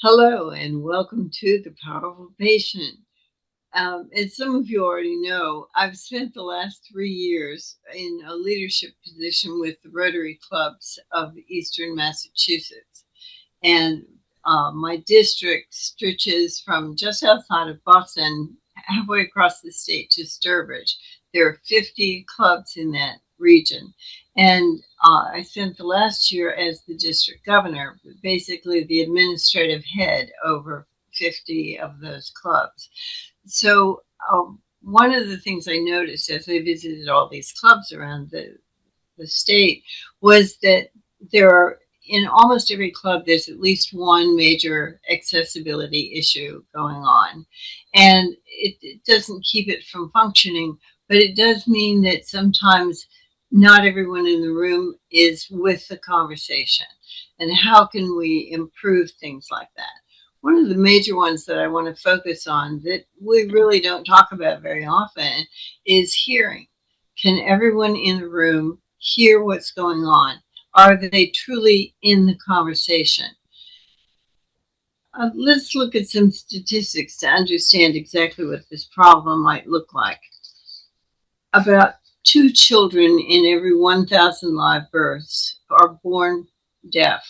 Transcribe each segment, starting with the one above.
Hello and welcome to The Powerful Patient. As some of you already know, I've spent the last 3 years in a leadership position with the Rotary Clubs of Eastern Massachusetts. And my district stretches from just outside of Boston, halfway across the state to Sturbridge. There are 50 clubs in that region. And I spent the last year as the district governor, basically the administrative head over 50 of those clubs. So one of the things I noticed as I visited all these clubs around the state was that there are, in almost every club, there's at least one major accessibility issue going on. And it doesn't keep it from functioning, but it does mean that sometimes not everyone in the room is with the conversation. And how can we improve things like that? One of the major ones that I want to focus on that we really don't talk about very often is hearing. Can everyone in the room hear what's going on? Are they truly in the conversation? Let's look at some statistics to understand exactly what this problem might look like. About 2 children in every 1,000 live births are born deaf.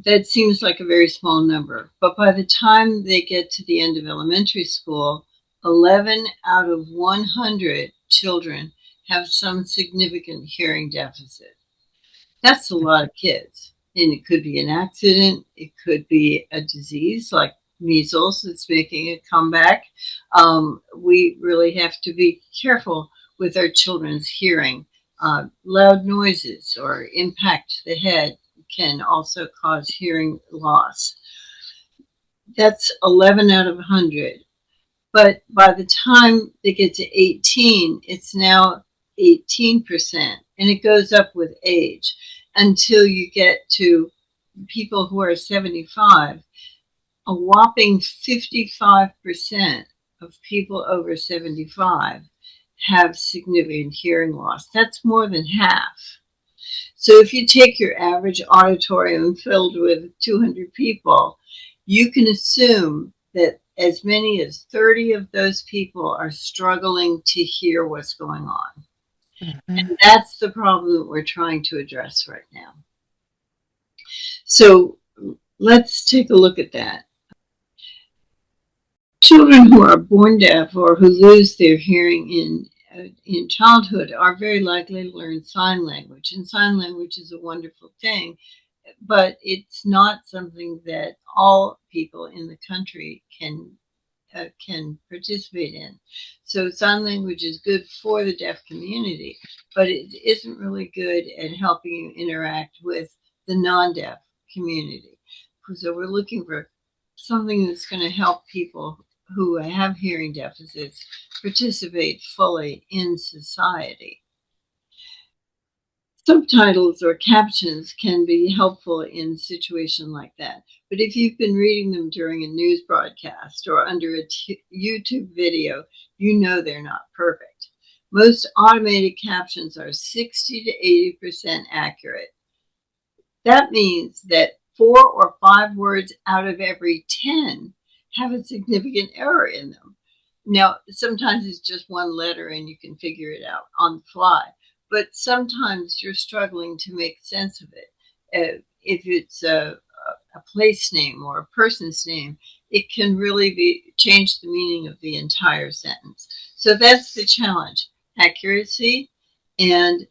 That seems like a very small number, but by the time they get to the end of elementary school, 11 out of 100 children have some significant hearing deficit. That's a lot of kids. And it could be an accident. It could be a disease like measles that's making a comeback. We really have to be careful with our children's hearing. Loud noises or impact the head can also cause hearing loss. That's 11 out of 100. But by the time they get to 18, it's now 18%. And it goes up with age until you get to people who are 75. A whopping 55% of people over 75 have significant hearing loss. That's more than half. So if you take your average auditorium filled with 200 people, you can assume that as many as 30 of those people are struggling to hear what's going on. Mm-hmm. And that's the problem that we're trying to address right now. So let's take a look at that. Children who are born deaf or who lose their hearing in childhood are very likely to learn sign language. And sign language is a wonderful thing, but it's not something that all people in the country can participate in. So sign language is good for the deaf community, but it isn't really good at helping you interact with the non-deaf community. So we're looking for something that's going to help people who have hearing deficits participate fully in society. Subtitles or captions can be helpful in a situation like that. But if you've been reading them during a news broadcast or under a YouTube video, you know they're not perfect. Most automated captions are 60 to 80% accurate. That means that 4 or 5 words out of every 10 have a significant error in them. Now, sometimes it's just one letter and you can figure it out on the fly. But sometimes you're struggling to make sense of it. If it's a place name or a person's name, it can really change the meaning of the entire sentence. So that's the challenge: accuracy and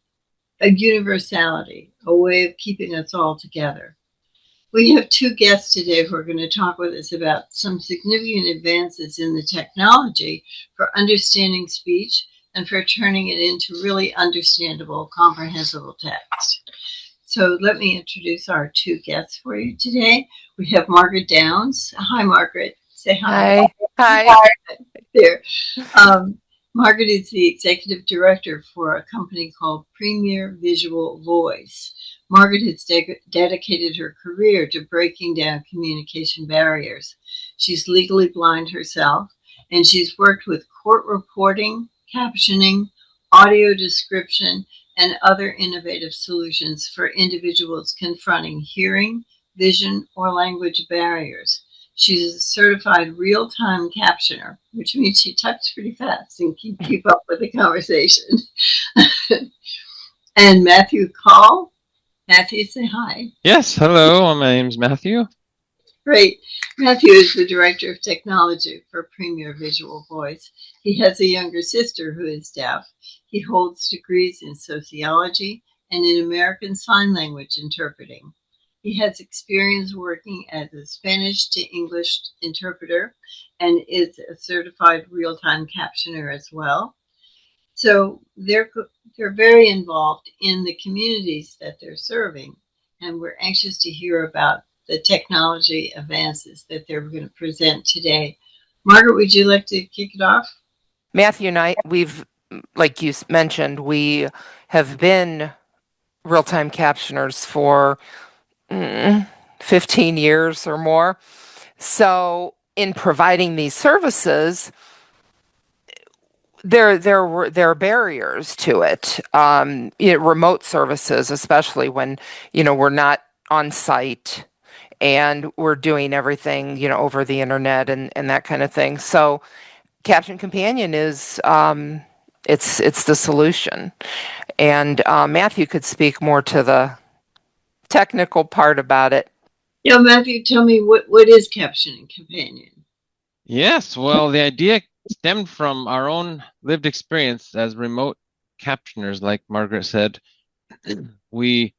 a universality, a way of keeping us all together. We have 2 guests today who are going to talk with us about some significant advances in the technology for understanding speech and for turning it into really understandable, comprehensible text. So let me introduce our 2 guests for you today. We have Margaret Downs. Hi, Margaret. Say hi. Hi. Hi. There. Margaret is the executive director for a company called Premier Visual Voice. Margaret has dedicated her career to breaking down communication barriers. She's legally blind herself, and she's worked with court reporting, captioning, audio description, and other innovative solutions for individuals confronting hearing, vision, or language barriers. She's a certified real-time captioner, which means she types pretty fast and can keep up with the conversation. And Matthew Call. Matthew, say hi. Yes, hello, my name's Matthew. Great. Matthew is the Director of Technology for Premier Visual Voice. He has a younger sister who is deaf. He holds degrees in sociology and in American Sign Language interpreting. He has experience working as a Spanish to English interpreter and is a certified real-time captioner as well. So they're very involved in the communities that they're serving, and we're anxious to hear about the technology advances that they're going to present today. Margaret, would you like to kick it off? Matthew and I, like you mentioned, we have been real-time captioners for 15 years or more. So in providing these services, there are barriers to it. Remote services, especially when we're not on site and we're doing everything over the internet and that kind of thing. So Caption Companion is it's the solution. And Matthew could speak more to the technical part about it. Yeah, Matthew, tell me what is Captioning Companion? Yes, well, the idea stemmed from our own lived experience as remote captioners, like Margaret said. We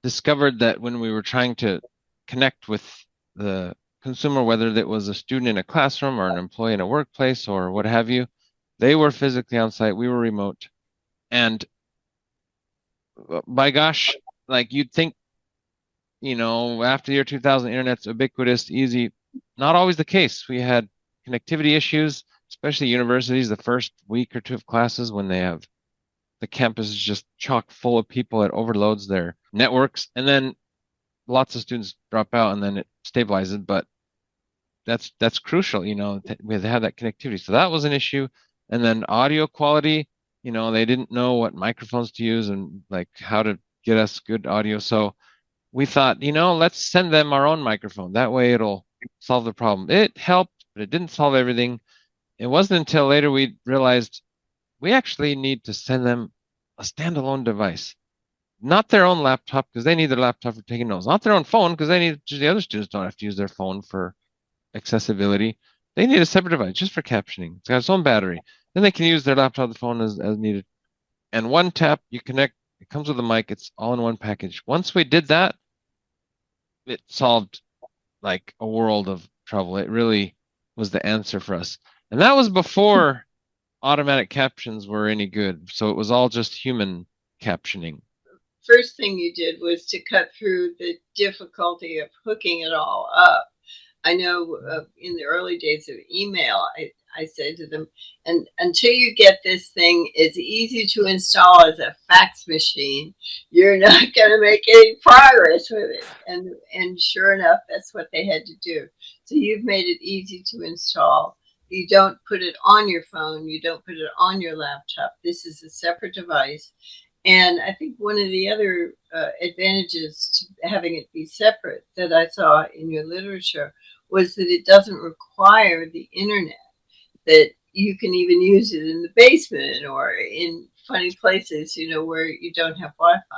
discovered that when we were trying to connect with the consumer, whether that was a student in a classroom or an employee in a workplace or what have you, they were physically on site, we were remote. And by gosh, like you'd think, after the year 2000, internet's ubiquitous, easy. Not always the case. We had connectivity issues, especially universities, the first week or two of classes when they have the campus is just chock full of people. It overloads their networks, and then lots of students drop out, and then it stabilizes. But that's crucial, we have that connectivity. So that was an issue. And then audio quality, they didn't know what microphones to use and like how to get us good audio. So we thought, let's send them our own microphone. That way it'll solve the problem. It helped, but it didn't solve everything. It wasn't until later we realized we actually need to send them a standalone device, not their own laptop because they need their laptop for taking notes, not their own phone because the other students don't have to use their phone for accessibility. They need a separate device just for captioning. It's got its own battery. Then they can use their laptop, the phone as needed. And one tap, you connect, it comes with a mic, it's all in one package. Once we did that, it solved like a world of trouble. It really was the answer for us. And that was before automatic captions were any good. So it was all just human captioning. First thing you did was to cut through the difficulty of hooking it all up. I know in the early days of email, I said to them, and until you get this thing as easy to install as a fax machine, you're not going to make any progress with it. And sure enough, that's what they had to do. So you've made it easy to install. You don't put it on your phone. You don't put it on your laptop. This is a separate device. And I think one of the other advantages to having it be separate that I saw in your literature was that it doesn't require the internet, that you can even use it in the basement or in funny places, where you don't have Wi-Fi.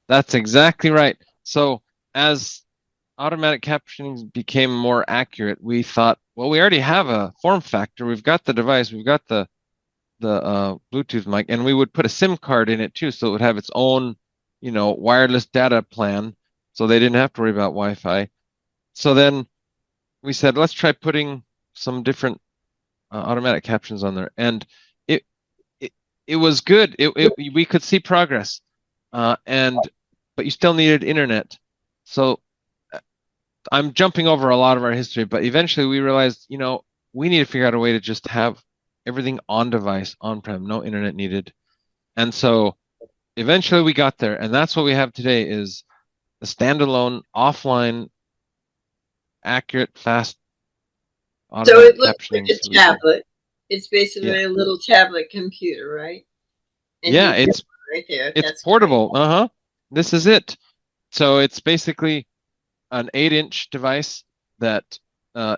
That's exactly right. So as automatic captioning became more accurate, we thought, well, we already have a form factor. We've got the device. We've got the Bluetooth mic, and we would put a SIM card in it too, so it would have its own, wireless data plan, so they didn't have to worry about Wi-Fi. So then we said, let's try putting some different automatic captions on there, and it was good. We could see progress, but you still needed internet. So I'm jumping over a lot of our history, but eventually we realized, we need to figure out a way to just have everything on device, on-prem, no internet needed. And so eventually we got there, and that's what we have today is a standalone, offline, accurate, fast So automatic it looks like captioning a solution. tablet. It's basically a little tablet computer, right? And Yeah, it's right there. it's That's portable. This is it. So it's basically an 8-inch device that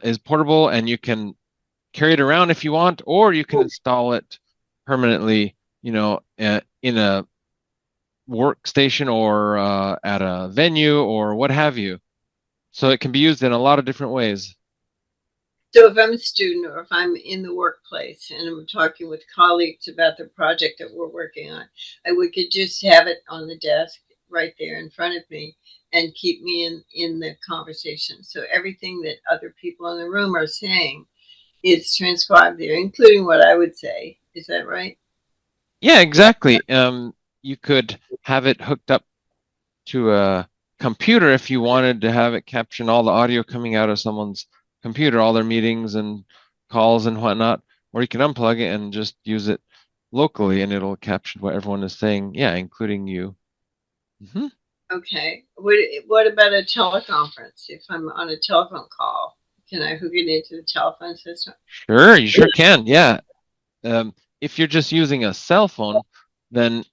is portable, and you can carry it around if you want, or you can install it permanently, in a workstation or at a venue or what have you. So it can be used in a lot of different ways. So if I'm a student or if I'm in the workplace and I'm talking with colleagues about the project that we're working on, we could just have it on the desk right there in front of me and keep me in the conversation. So everything that other people in the room are saying is transcribed there, including what I would say. Is that right? Yeah, exactly. You could have it hooked up to a computer if you wanted to have it caption all the audio coming out of someone's computer, all their meetings and calls and whatnot, or you can unplug it and just use it locally and it'll caption what everyone is saying, yeah, including you. Mm-hmm. Okay. What about a teleconference? If I'm on a telephone call, can I hook it into the telephone system? Sure, you sure can. Yeah. If you're just using a cell phone, then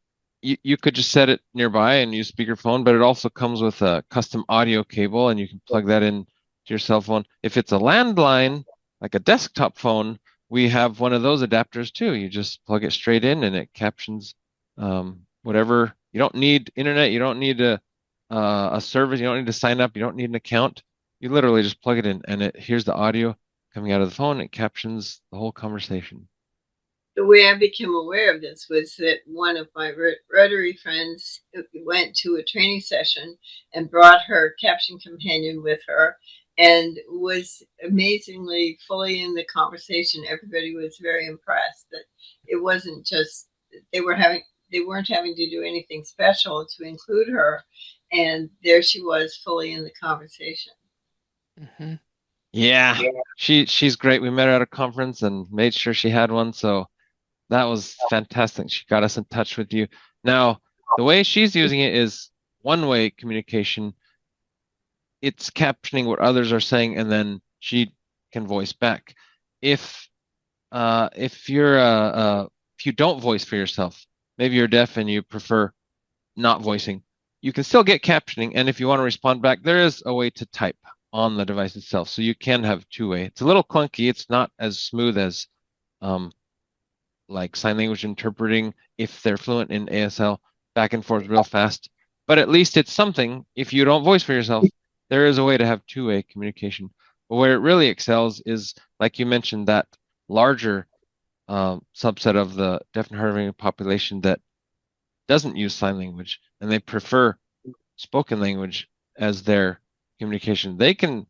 you could just set it nearby and use speakerphone, but it also comes with a custom audio cable and you can plug that in to your cell phone. If it's a landline, like a desktop phone, we have one of those adapters too. You just plug it straight in and it captions whatever. You don't need internet, you don't need a service, you don't need to sign up, you don't need an account. You literally just plug it in and it hears the audio coming out of the phone, it captions the whole conversation. The way I became aware of this was that one of my Rotary friends went to a training session and brought her Caption Companion with her and was amazingly fully in the conversation. Everybody was very impressed that it wasn't just they weren't having to do anything special to include her, and there she was fully in the conversation. Mm-hmm. Yeah, she's great. We met her at a conference and made sure she had one, so that was fantastic. She got us in touch with you. Now, the way she's using it is one-way communication. It's captioning what others are saying, and then she can voice back. If if you don't voice for yourself, maybe you're deaf and you prefer not voicing, you can still get captioning. And if you want to respond back, there is a way to type on the device itself, so you can have two-way. It's a little clunky. It's not as smooth as like sign language interpreting if they're fluent in ASL, back and forth real fast. But at least it's something. If you don't voice for yourself, there is a way to have two-way communication. But where it really excels is, like you mentioned, that larger subset of the deaf and hard of hearing population that doesn't use sign language and they prefer spoken language as their communication. They can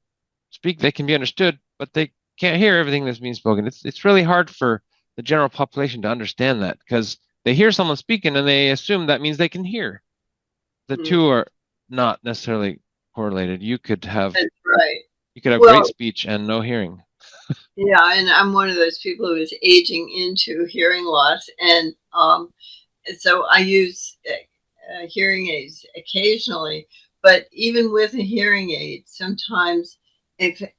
speak, they can be understood, but they can't hear everything that's being spoken. It's really hard for the general population to understand that because they hear someone speaking and they assume that means they can hear. The two are not necessarily correlated. You could have That's right. You could have great speech and no hearing. Yeah, and I'm one of those people who is aging into hearing loss, and so I use hearing aids occasionally. But even with a hearing aid, sometimes,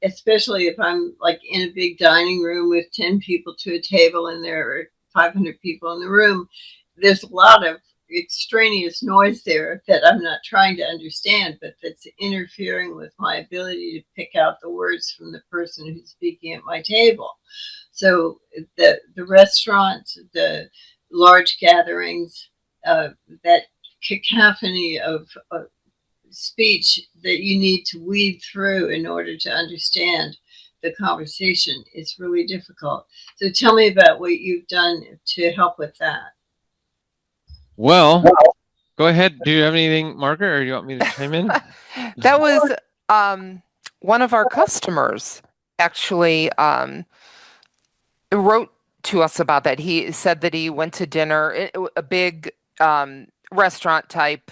especially if I'm like in a big dining room with 10 people to a table and there are 500 people in the room, there's a lot of extraneous noise there that I'm not trying to understand, but that's interfering with my ability to pick out the words from the person who's speaking at my table. So the restaurants, the large gatherings, that cacophony of speech that you need to weed through in order to understand the conversation is really difficult. So tell me about what you've done to help with that. Well, go ahead. Do you have anything, Margaret, or do you want me to chime in? That was one of our customers actually wrote to us about that. He said that he went to dinner, a big restaurant type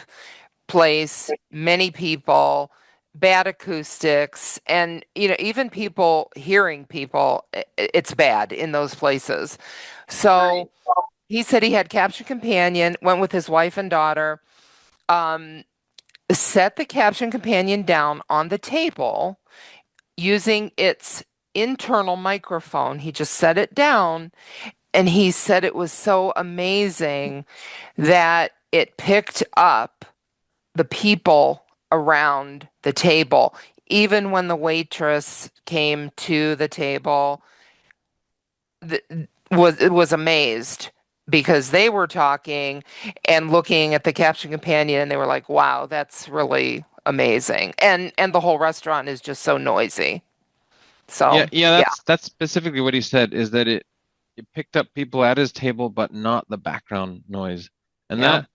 place, many people, bad acoustics, and even people hearing people, it's bad in those places. So Right. he said he had Caption Companion, went with his wife and daughter, set the Caption Companion down on the table using its internal microphone. He just set it down, and he said it was so amazing that it picked up the people around the table. Even when the waitress came to the table, was amazed because they were talking and looking at the Caption Companion, and they were like, "Wow, that's really amazing." And the whole restaurant is just so noisy. Yeah, So, yeah, yeah. that's specifically what he said, is that it picked up people at his table, but not the background noise. And Yeah.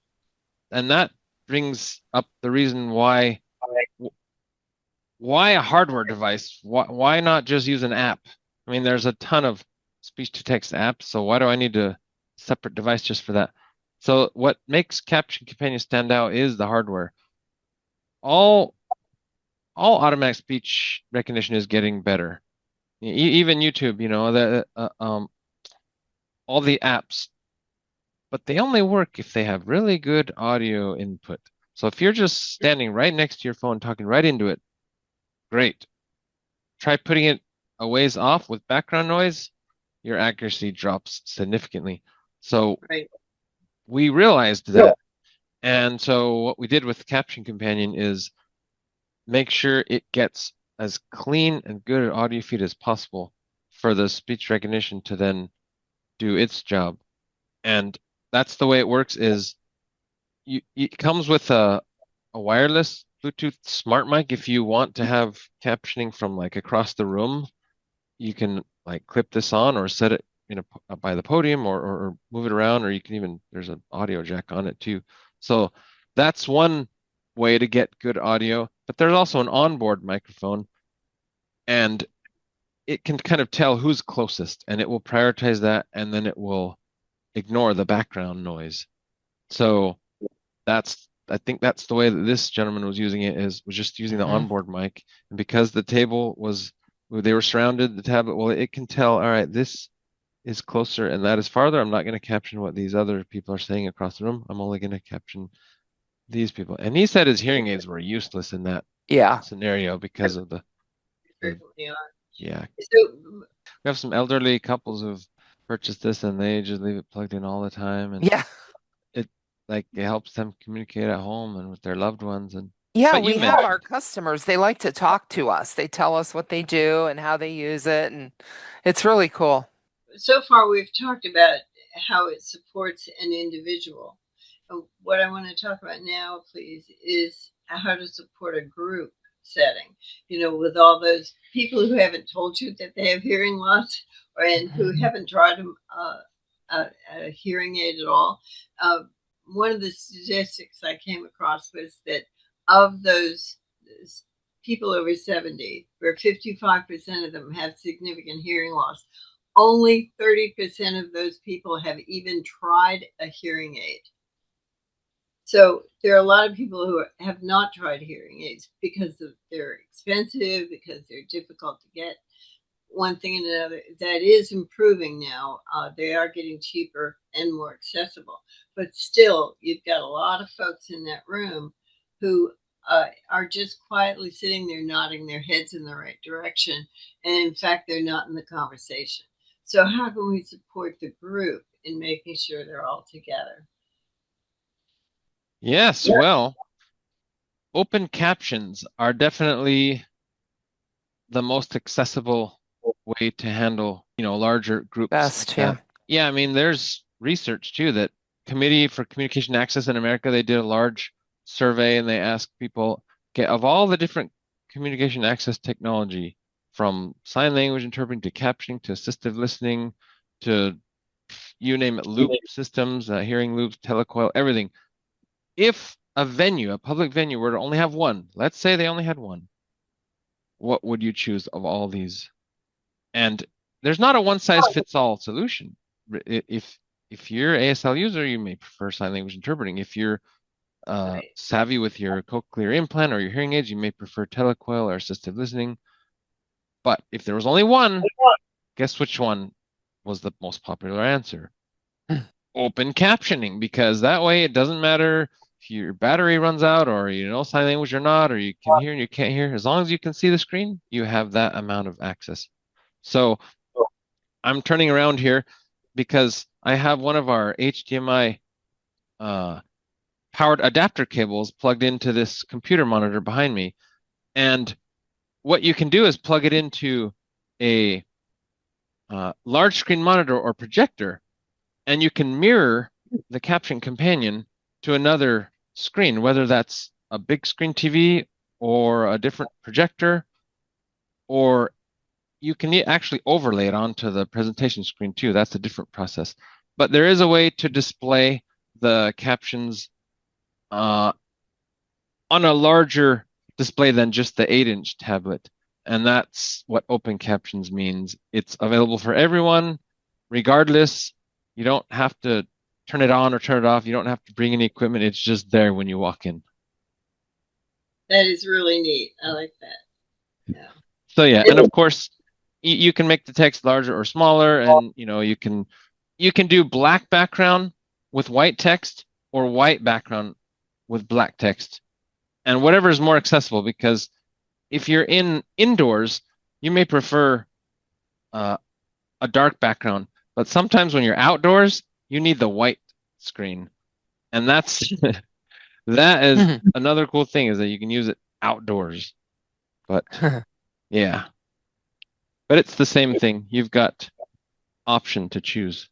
that brings up the reason why a hardware device? Why not just use an app? I mean, there's a ton of speech to text apps, so why do I need a separate device just for that? So what makes Caption Companion stand out is the hardware. All all automatic speech recognition is getting better. Even YouTube, all the apps, but they only work if they have really good audio input. So if you're just standing right next to your phone, talking right into it, great. Try putting it a ways off with background noise, your accuracy drops significantly. So Right. we realized that. And so what we did with Caption Companion is make sure it gets as clean and good an audio feed as possible for the speech recognition to then do its job. And that's the way it works is it comes with a wireless Bluetooth smart mic. If you want to have captioning from like across the room, you can like clip this on or set it, by the podium or move it around, or you can even, there's an audio jack on it too. So that's one way to get good audio, but there's also an onboard microphone, and it can kind of tell who's closest, and it will prioritize that, and then it will ignore the background noise. So I think that's the way that this gentleman was using it, was just using the Mhm. onboard mic. And because the table they were surrounded, the tablet, well, it can tell, all right, this is closer and that is farther. I'm not going to caption what these other people are saying across the room. I'm only going to caption these people. And he said his hearing aids were useless in that Yeah. scenario because of the Frequently on. yeah. So, We have some elderly couples who've purchased this and they just leave it plugged in all the time, and Yeah. it it helps them communicate at home and with their loved ones. And Yeah, but you we have mentioned, our customers. They like to talk to us. They tell us what they do and how they use it, and it's really cool. so far we've talked about how it supports an individual. What I want to talk about now, please, is how to support a group setting. With all those people who haven't told you that they have hearing loss, and who haven't tried a hearing aid at all. Uh, One of the statistics I came across was that of those people over 70, where 55% of them have significant hearing loss, only 30% of those people have even tried a hearing aid. So there are a lot of people who have not tried hearing aids because they're expensive, because they're difficult to get. One thing and another, that is improving now. They are getting cheaper and more accessible. But still, you've got a lot of folks in that room who are just quietly sitting there nodding their heads in the right direction. And in fact, they're not in the conversation. So, how can we support the group in making sure they're all together? yes, well, open captions are definitely the most accessible way to handle, larger groups like Best, yeah. that. Yeah, I mean, there's research too that Committee for Communication Access in America, they did a large survey and they asked people, okay, of all the different communication access technology, from sign language interpreting to captioning to assistive listening to you name it, loop systems, hearing loops, telecoil, everything. If a public venue were to only have one, let's say they only had one, what would you choose of all these? And there's not a one size fits all solution. If you're ASL user, you may prefer sign language interpreting. If you're Right. savvy with your cochlear implant or your hearing aids, you may prefer telecoil or assistive listening. But if there was only one, guess which one was the most popular answer? Open captioning, because that way it doesn't matter if your battery runs out or you know sign language or not, or you can hear and you can't hear. As long as you can see the screen, you have that amount of access. So I'm turning around here because I have one of our HDMI uh, powered adapter cables plugged into this computer monitor behind me. And what you can do is plug it into a large screen monitor or projector, and you can mirror the Caption Companion to another screen, whether that's a big screen TV or a different projector, or you can actually overlay it onto the presentation screen too. That's a different process. But there is a way to display the captions on a larger display than just the 8-inch tablet. And that's what Open Captions means. It's available for everyone, regardless. You don't have to turn it on or turn it off. You don't have to bring any equipment. It's just there when you walk in. That is really neat. I like that. Yeah. So yeah, and of course, you can make the text larger or smaller, and you can do black background with white text or white background with black text, and whatever is more accessible. Because if you're indoors, you may prefer a dark background, but sometimes when you're outdoors, you need the white screen, and that is another cool thing, is that you can use it outdoors. But yeah, but it's the same thing. You've got option to choose.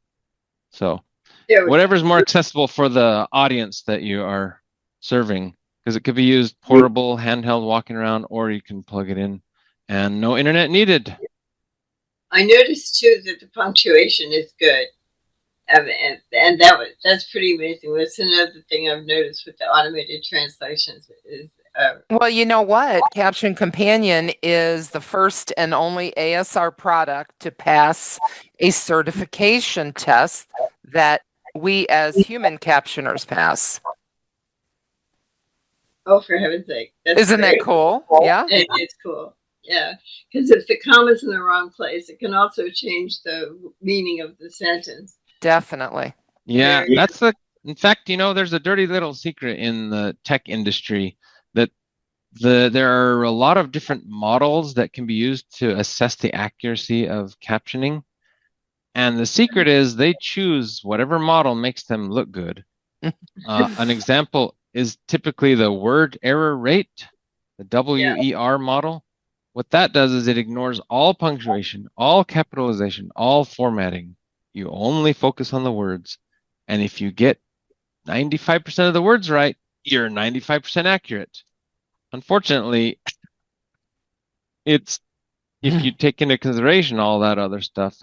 So whatever's more accessible for the audience that you are serving, because it could be used portable, handheld, walking around, or you can plug it in and no internet needed. I noticed too that the punctuation is good. And that's pretty amazing. That's another thing I've noticed with the automated translations is well, you know what? Caption Companion is the first and only ASR product to pass a certification test that we as human captioners pass. Oh, for heaven's sake. Isn't that cool? Yeah. It's cool. Yeah. Because if the comma's in the wrong place, it can also change the meaning of the sentence. Definitely. Yeah, in fact, there's a dirty little secret in the tech industry that there are a lot of different models that can be used to assess the accuracy of captioning. And the secret is they choose whatever model makes them look good. An example is typically the word error rate, the WER model. What that does is it ignores all punctuation, all capitalization, all formatting. You only focus on the words. And if you get 95% of the words right, you're 95% accurate. Unfortunately, if you take into consideration all that other stuff,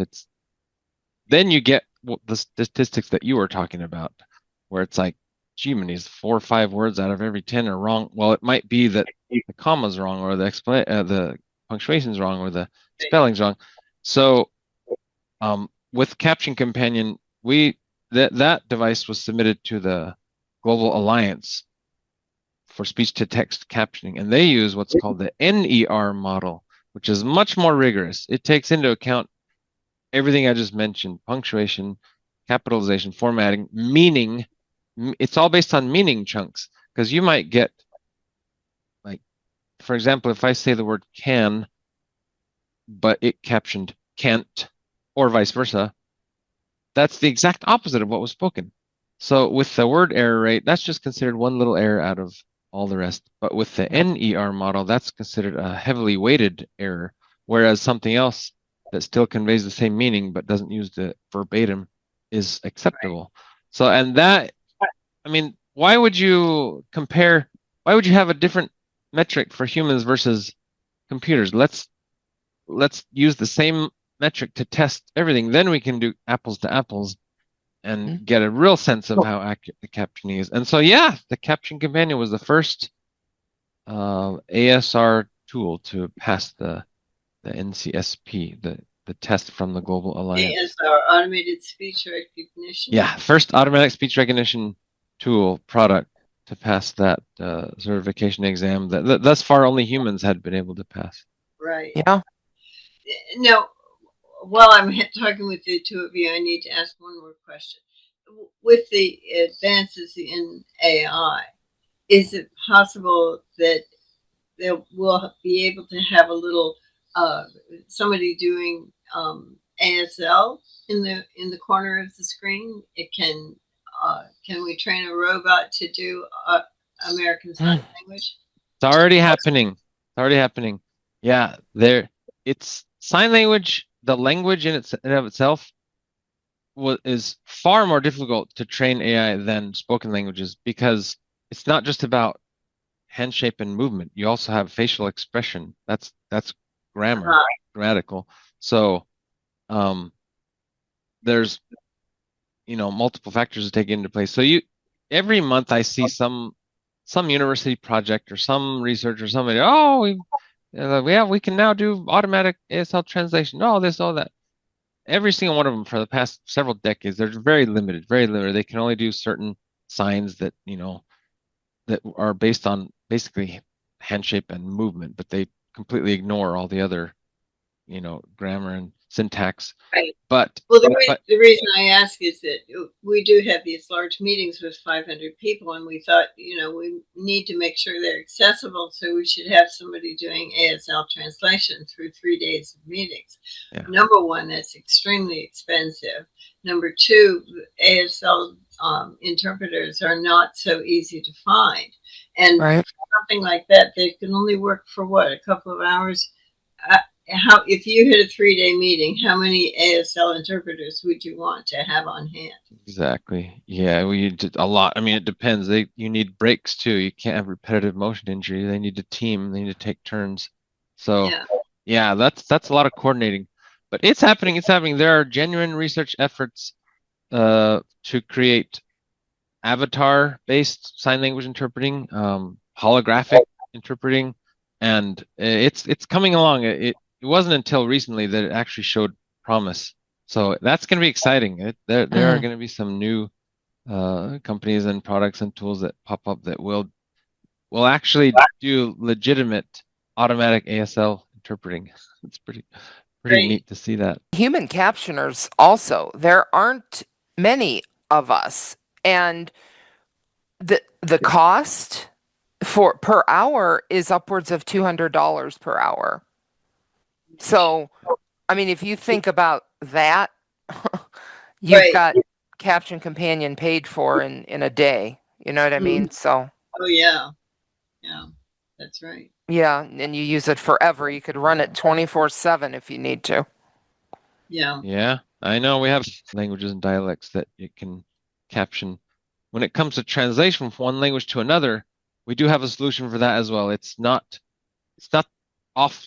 then you get the statistics that you were talking about, where it's like, gee, these 4 or 5 words out of every 10 are wrong. Well, it might be that the comma's wrong, or the punctuation's wrong, or the spelling's wrong. So, with Caption Companion, that device was submitted to the Global Alliance for speech-to-text captioning, and they use what's called the NER model, which is much more rigorous. It takes into account everything I just mentioned: punctuation, capitalization, formatting, meaning. It's all based on meaning chunks, because you might get, like, for example, if I say the word can, but it captioned can't, or vice versa, that's the exact opposite of what was spoken. So with the word error rate, that's just considered one little error out of all the rest. But with the NER model, that's considered a heavily weighted error, whereas something else that still conveys the same meaning but doesn't use the verbatim is acceptable. So, and that, why would you have a different metric for humans versus computers? Let's use the same metric to test everything. Then we can do apples to apples and get a real sense of how accurate the captioning is. And so, yeah, the Caption Companion was the first ASR tool to pass the NCSP, the test from the Global Alliance. ASR, automated speech recognition. Yeah, first automatic speech recognition tool product to pass that certification exam that thus far only humans had been able to pass. Right. Yeah. Now, while I'm talking with the two of you, I need to ask one more question. With the advances in AI, is it possible that they will be able to have a little somebody doing ASL in the corner of the screen? It can Can we train a robot to do American Sign Language? It's already happening. It's already happening. Yeah, it's sign language. The language in and of itself is far more difficult to train AI than spoken languages, because it's not just about hand shape and movement. You also have facial expression. That's grammar, grammatical. So there's multiple factors to take into place. So every month I see some university project or some research or somebody, we can now do automatic ASL translation. Oh, this, all that. Every single one of them for the past several decades, they're very limited, very limited. They can only do certain signs that that are based on basically hand shape and movement, but they completely ignore all the other grammar and syntax. Right. But well, the reason I ask is that we do have these large meetings with 500 people, and we thought, we need to make sure they're accessible, so we should have somebody doing ASL translation through 3 days of meetings. Yeah. Number one, that's extremely expensive. Number two, ASL interpreters are not so easy to find, and something like that, they can only work for a couple of hours. If you had a 3-day meeting, how many ASL interpreters would you want to have on hand? Exactly. Yeah, we did a lot. I mean, it depends. You need breaks too. You can't have repetitive motion injury. They need to team. They need to take turns. So yeah, that's a lot of coordinating. But it's happening. It's happening. There are genuine research efforts to create avatar-based sign language interpreting, holographic interpreting, and it's coming along. It wasn't until recently that it actually showed promise. So that's going to be exciting. There are going to be some new companies and products and tools that pop up that will actually do legitimate automatic ASL interpreting. It's pretty neat to see that. Human captioners also, there aren't many of us, and the cost per hour is upwards of $200 per hour. So, I mean, if you think about that, you've got Caption Companion paid for in a day. You know what I mean? So. Oh yeah, yeah, that's right. Yeah, and you use it forever. You could run it 24/7 if you need to. Yeah. Yeah, I know. We have languages and dialects that it can caption. When it comes to translation from one language to another, we do have a solution for that as well. It's not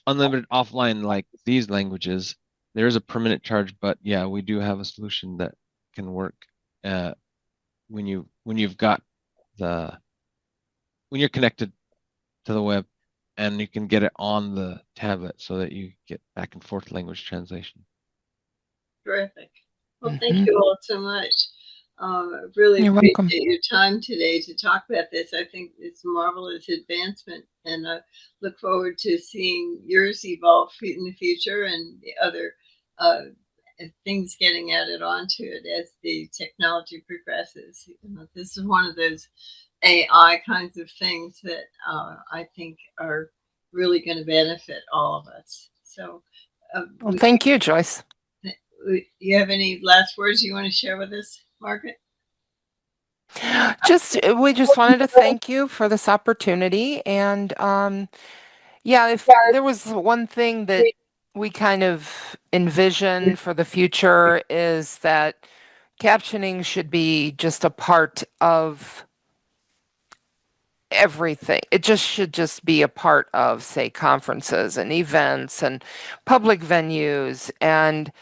unlimited offline like these languages. There is a per minute charge, but yeah, we do have a solution that can work when you're connected to the web, and you can get it on the tablet so that you get back and forth language translation. Terrific. Well, thank you all so much. Really appreciate your time today to talk about this. I think it's a marvelous advancement, and I look forward to seeing yours evolve in the future and the other things getting added onto it as the technology progresses. This is one of those AI kinds of things that I think are really going to benefit all of us. So, well, thank you, Joyce. You have any last words you want to share with us, Margaret? We just wanted to thank you for this opportunity, and yeah, if there was one thing that we kind of envision for the future is that captioning should be just a part of everything. It should be a part of, say, conferences and events and public venues, and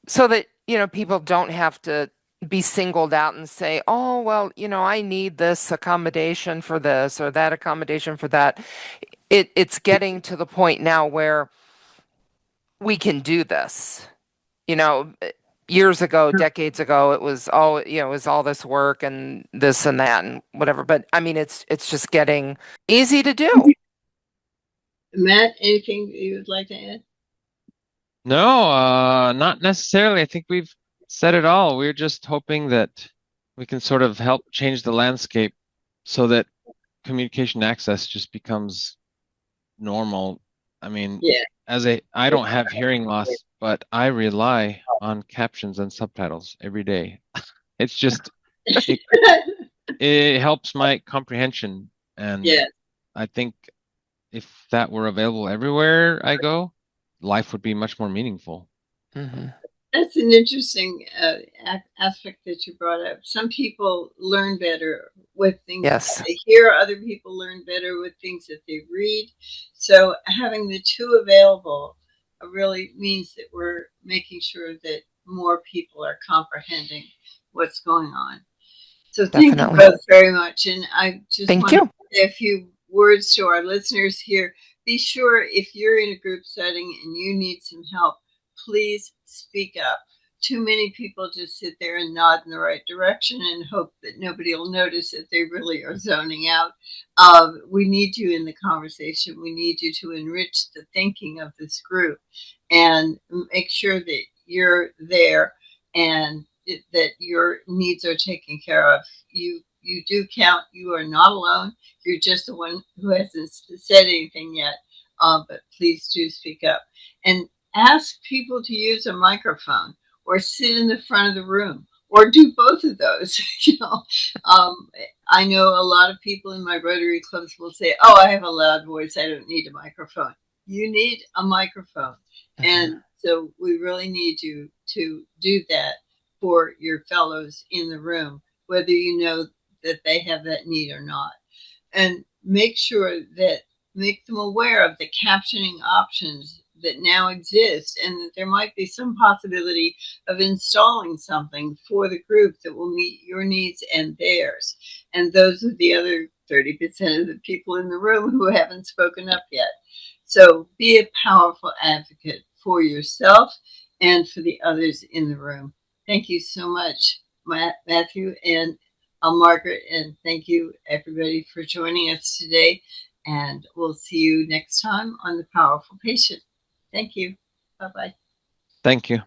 so that people don't have to be singled out and say, oh, well, I need this accommodation for this or that accommodation for that. It's getting to the point now where we can do this. Years ago, decades ago, it was all this work and this and that and whatever. But I mean, it's just getting easy to do. Matt, anything you would like to add? No, not necessarily. I think we've said it all. We're just hoping that we can sort of help change the landscape so that communication access just becomes normal. I mean, I don't have hearing loss, but I rely on captions and subtitles every day. It's just It helps my comprehension, and Yes. I think if that were available everywhere I go, life would be much more meaningful. Mm-hmm. That's an interesting aspect that you brought up. Some people learn better with things Yes. that they hear, other people learn better with things that they read. So having the two available really means that we're making sure that more people are comprehending what's going on. So thank you Definitely. both very much. And I just Thank want to you. say a few words to our listeners here. Be sure if you're in a group setting and you need some help, please speak up. Too many people just sit there and nod in the right direction and hope that nobody will notice that they really are zoning out. We need you in the conversation. We need you to enrich the thinking of this group and make sure that you're there and that your needs are taken care of. You do count. You are not alone. You're just the one who hasn't said anything yet. But please do speak up and ask people to use a microphone or sit in the front of the room or do both of those. Um, I know a lot of people in my Rotary clubs will say, "Oh, I have a loud voice. I don't need a microphone." You need a microphone, and so we really need you to do that for your fellows in the room, whether you know that they have that need or not. And make sure that make them aware of the captioning options that now exist and that there might be some possibility of installing something for the group that will meet your needs and theirs. And those are the other 30% of the people in the room who haven't spoken up yet. So be a powerful advocate for yourself and for the others in the room. Thank you so much, Matthew and Margaret, and thank you everybody for joining us today. And we'll see you next time on The Powerful Patient. Thank you. Bye bye. Thank you.